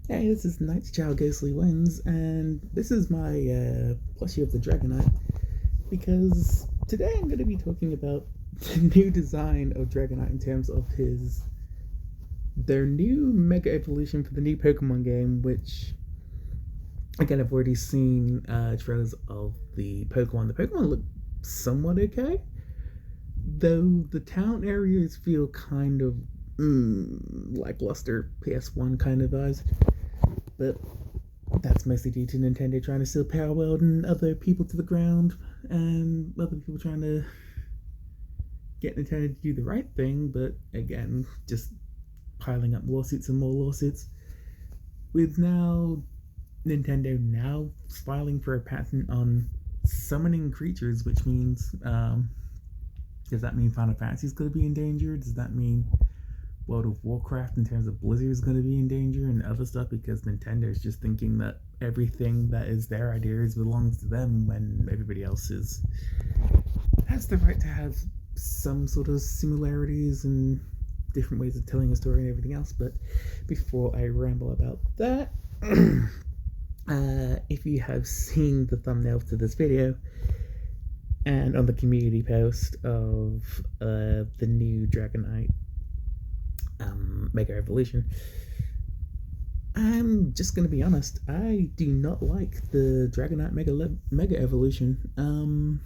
Hey, this is Night's Child Ghostly Winds, and this is my plushie of the Dragonite, because today I'm going to be talking about the new design of Dragonite in terms of their new Mega Evolution for the new Pokemon game, which, again, I've already seen trailers of the Pokemon. The Pokemon look somewhat okay, though the town areas feel kind of lackluster PS1 kind of vibes, but that's mostly due to Nintendo trying to steal Power World and other people to the ground, and other people trying to get Nintendo to do the right thing, but again, just piling up lawsuits and more lawsuits. With now Nintendo now filing for a patent on summoning creatures, which means does that mean Final Fantasy is going to be in danger? Does that mean World of Warcraft in terms of Blizzard is going to be in danger and other stuff, because Nintendo is just thinking that everything that is their ideas belongs to them when everybody else has the right to have some sort of similarities and different ways of telling a story and everything else. But before I ramble about that, if you have seen the thumbnail to this video and on the community post of the new Dragonite Mega Evolution, I'm just gonna be honest. I do not like the Dragonite Mega Evolution.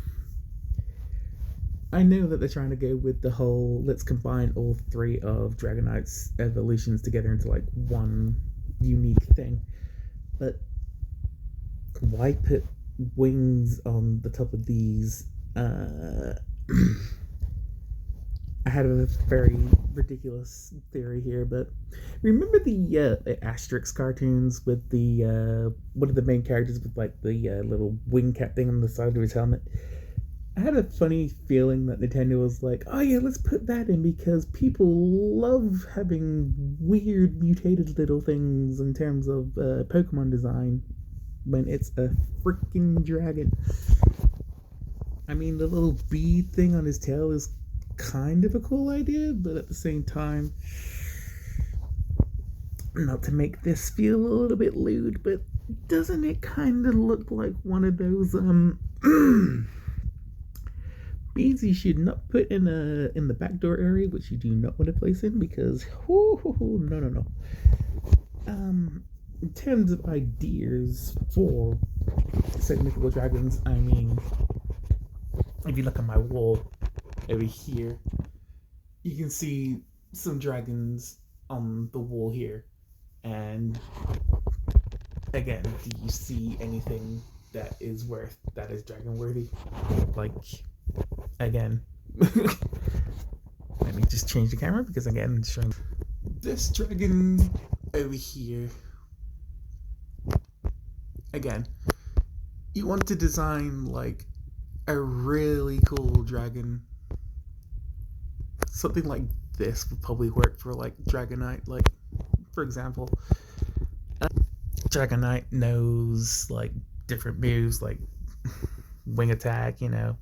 I know that they're trying to go with the whole let's combine all three of Dragonite's evolutions together into like one unique thing, but why put wings on the top of these? I had a very ridiculous theory here, but remember the Asterix cartoons with the one of the main characters with like the little wing cap thing on the side of his helmet? I had a funny feeling that Nintendo was like, "Oh yeah, let's put that in because people love having weird mutated little things in terms of Pokemon design when it's a freaking dragon." I mean, the little bead thing on his tail is kind of a cool idea, but at the same time, not to make this feel a little bit lewd, but doesn't it kind of look like one of those beads you should not put in the back door area, which you do not want to place in because no no no. In terms of ideas for said mythical dragons, I mean, if you look at my wall over here, you can see some dragons on the wall here. And again, do you see anything that is dragon worthy? Like, again, let me just change the camera because again, I'm showing this dragon over here. Again, you want to design like a really cool dragon. Something like this would probably work for like Dragonite. Like, for example, Dragonite knows like different moves, like wing attack, And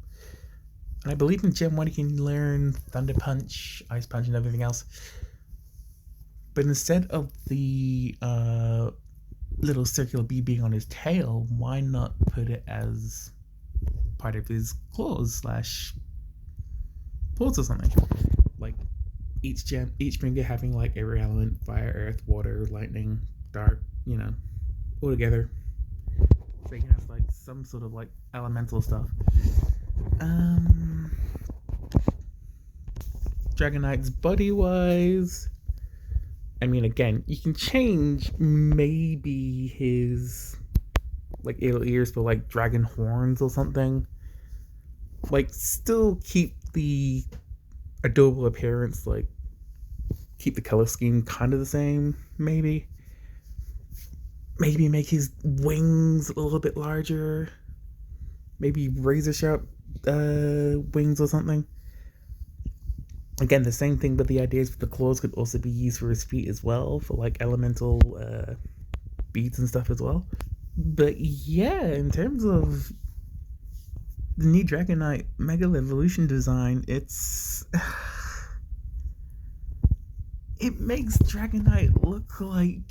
I believe in Gen 1 you can learn Thunder Punch, Ice Punch, and everything else. But instead of the little circular bee being on his tail, why not put it as part of his claws slash paws or something? Like each finger having like every element: fire, earth, water, lightning, dark, all together. So you can have like some sort of like elemental stuff. Dragonite's body wise, I mean, again, you can change maybe his like little ears for like dragon horns or something. Like, still keep the adorable appearance, like keep the color scheme kind of the same, maybe. Maybe make his wings a little bit larger. Maybe razor sharp wings or something. Again, the same thing, but the ideas for the claws could also be used for his feet as well, for like elemental beads and stuff as well. But yeah, in terms of the new Dragonite Mega Evolution design, it makes Dragonite look like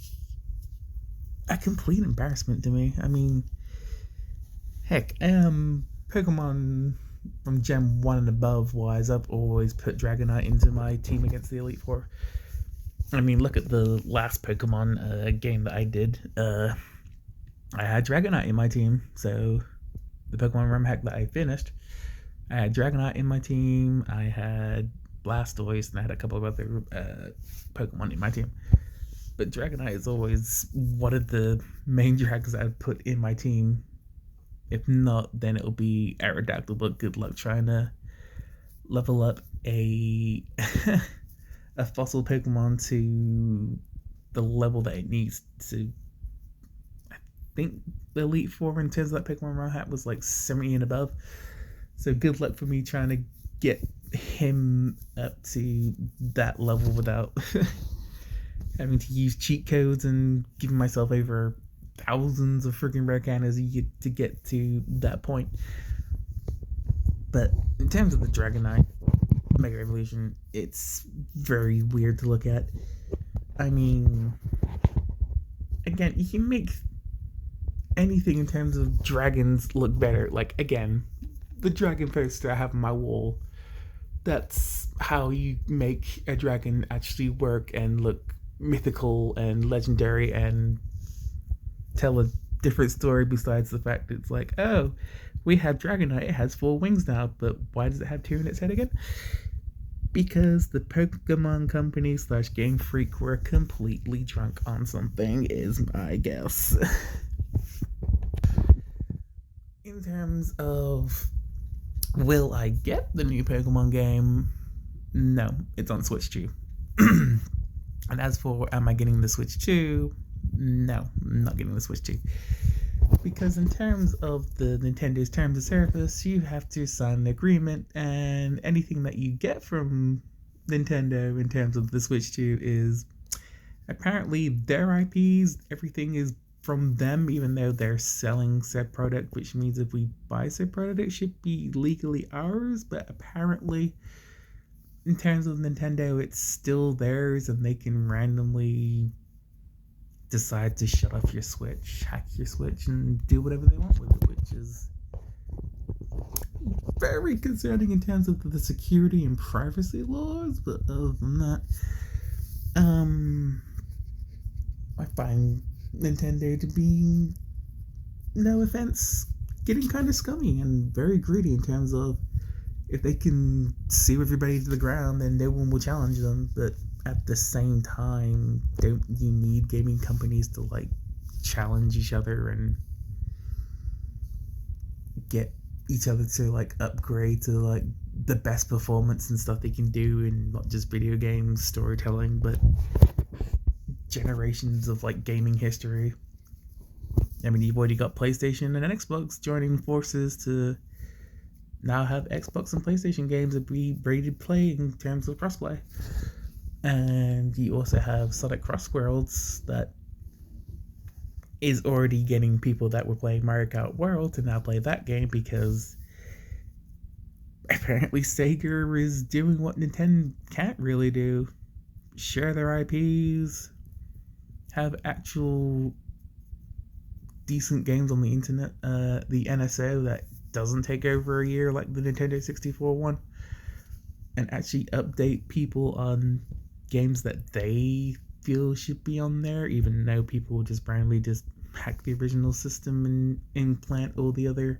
a complete embarrassment to me. I mean, heck, Pokemon from Gen 1 and above wise, I've always put Dragonite into my team against the Elite Four. I mean, look at the last Pokemon game that I did. I had Dragonite in my team, so the Pokemon ROM hack that I finished, I had Dragonite in my team, I had Blastoise, and I had a couple of other Pokemon in my team. But Dragonite is always one of the main dragons I'd put in my team. If not, then it'll be Aerodactyl, but good luck trying to level up a a fossil Pokemon to the level that it needs to. I think the Elite Four in terms of that Pokemon ROM hack was like 70 and above. So good luck for me trying to get him up to that level without having to use cheat codes and giving myself over thousands of freaking rare counters to get to that point. But in terms of the Dragonite Mega Evolution, it's very weird to look at. I mean, again, you can make anything in terms of dragons look better. Like, again, the dragon poster I have on my wall, that's how you make a dragon actually work and look mythical and legendary and tell a different story besides the fact it's like, oh, we have Dragonite, it has 4 wings now, but why does it have 2 in its head again? Because the Pokemon Company / Game Freak were completely drunk on something, is my guess. In terms of will I get the new Pokemon game? No, it's on Switch 2. And as for am I getting the Switch 2? No, I'm not getting the Switch 2. Because in terms of the Nintendo's terms of service, you have to sign an agreement, and anything that you get from Nintendo in terms of the Switch 2 is apparently their IPs. Everything is from them, even though they're selling said product, which means if we buy said product, it should be legally ours. But apparently, in terms of Nintendo, it's still theirs, and they can randomly decide to shut off your Switch, hack your Switch, and do whatever they want with it, which is very concerning in terms of the security and privacy laws. But other than that, I find Nintendo to be, no offense, getting kind of scummy and very greedy in terms of if they can sue everybody to the ground, then no one will challenge them. But at the same time, don't you need gaming companies to like challenge each other and get each other to like upgrade to like the best performance and stuff they can do in not just video games storytelling, but generations of like gaming history? I mean, you've already got PlayStation and Xbox joining forces to now have Xbox and PlayStation games that be ready to play in terms of crossplay. And you also have Sonic Cross Worlds that is already getting people that were playing Mario Kart World to now play that game, because apparently Sega is doing what Nintendo can't really do: share their IPs, have actual decent games on the internet. The NSO that doesn't take over a year like the Nintendo 64 one, and actually update people on games that they feel should be on there, even though people will just randomly just hack the original system and implant all the other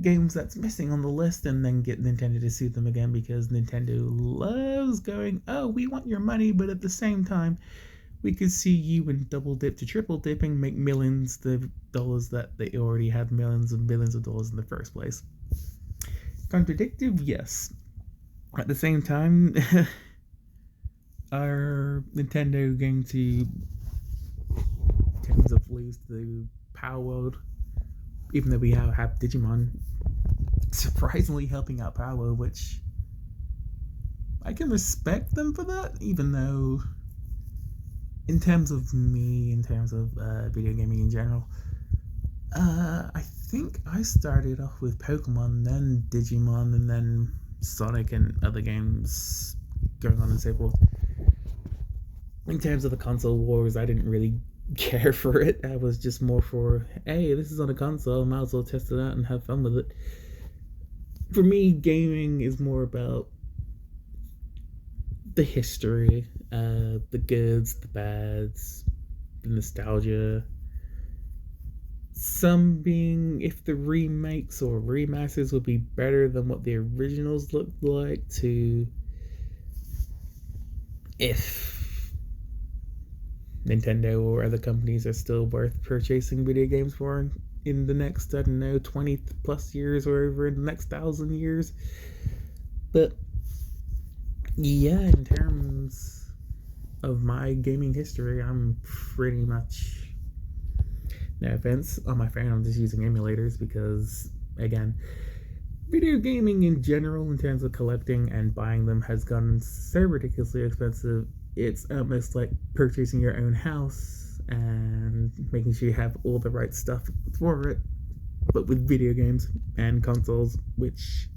games that's missing on the list, and then get Nintendo to sue them again, because Nintendo loves going, oh, we want your money, but at the same time we could see you in double dip to triple dipping, make millions of dollars that they already had millions and billions of dollars in the first place. Contradictive, yes. At the same time, are Nintendo going to, in terms of lose the Power World, even though we have Digimon surprisingly helping out Power World, which I can respect them for that, even though in terms of me, in terms of video gaming in general, I think I started off with Pokemon, then Digimon, and then Sonic and other games going on and so forth. In terms of the console wars, I didn't really care for it. I was just more for, hey, this is on a console, might as well test it out and have fun with it. For me, gaming is more about the history, the goods, the bads, the nostalgia. Some being if the remakes or remasters would be better than what the originals looked like, to if Nintendo or other companies are still worth purchasing video games for in the next, I don't know, 20 plus years or over in the next 1,000 years. But yeah, in terms of my gaming history, I'm pretty much, no offense on my phone, I'm just using emulators because, again, video gaming in general, in terms of collecting and buying them, has gotten so ridiculously expensive. It's almost like purchasing your own house and making sure you have all the right stuff for it, but with video games and consoles, which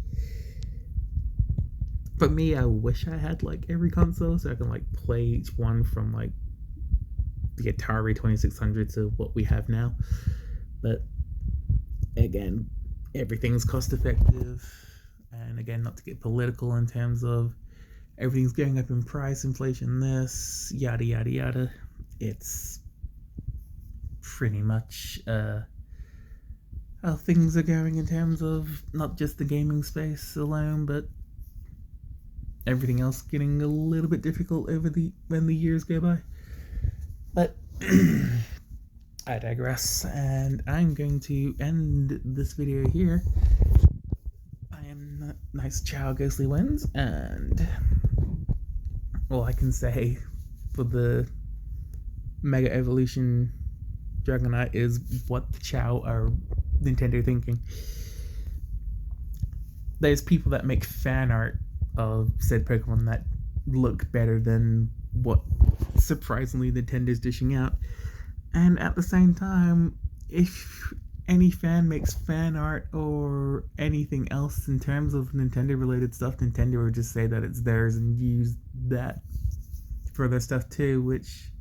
for me, I wish I had like every console so I can like play each one, from like the Atari 2600 to what we have now. But again, everything's cost effective, and again, not to get political in terms of everything's going up in price, inflation, this, yada yada yada. It's pretty much how things are going in terms of not just the gaming space alone, but everything else getting a little bit difficult when the years go by. But I digress, and I'm going to end this video here. I am Nice Chow Ghostly Winds, and all I can say for the Mega Evolution Dragonite is, what the Chow are Nintendo thinking? There's people that make fan art of said Pokemon that look better than what surprisingly Nintendo's dishing out. And at the same time, if any fan makes fan art or anything else in terms of Nintendo related stuff, Nintendo would just say that it's theirs and use that for their stuff too, which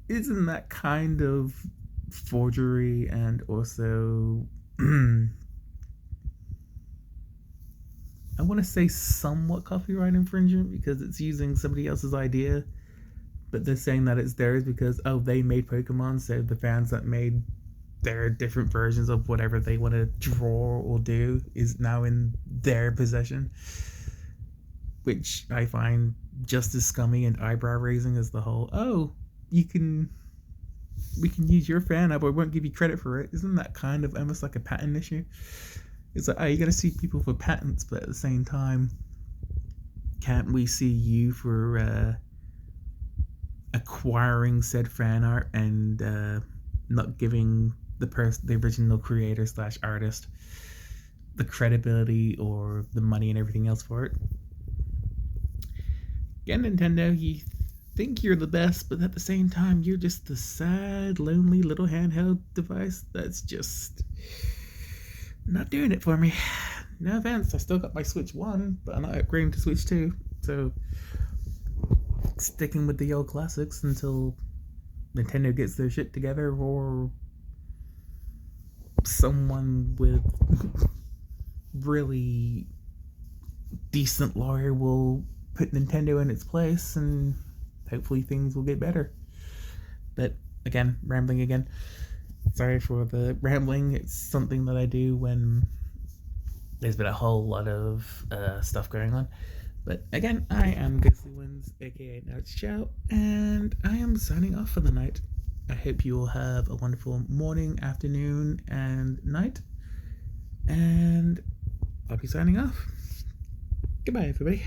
isn't that kind of forgery and also I want to say somewhat copyright infringement, because it's using somebody else's idea, but they're saying that it's theirs because, oh, they made Pokemon, so the fans that made their different versions of whatever they want to draw or do is now in their possession, which I find just as scummy and eyebrow raising as the whole, oh, we can use your fan art, but we won't give you credit for it. Isn't that kind of almost like a patent issue? It's like, oh, you gotta sue people for patents, but at the same time, can't we sue you for acquiring said fan art and not giving the original creator / artist the credibility or the money and everything else for it? Again, Nintendo, you think you're the best, but at the same time, you're just the sad, lonely little handheld device that's just not doing it for me. No offense, I still got my Switch 1, but I'm not upgrading to Switch 2, so sticking with the old classics until Nintendo gets their shit together, or someone with really decent lawyer will put Nintendo in its place, and hopefully things will get better. But again, rambling again. Sorry for the rambling. It's something that I do when there's been a whole lot of stuff going on. But again, I am Ghostly Winds, aka Nice Chow, and I am signing off for the night. I hope you all have a wonderful morning, afternoon, and night. And I'll be signing off. Goodbye, everybody.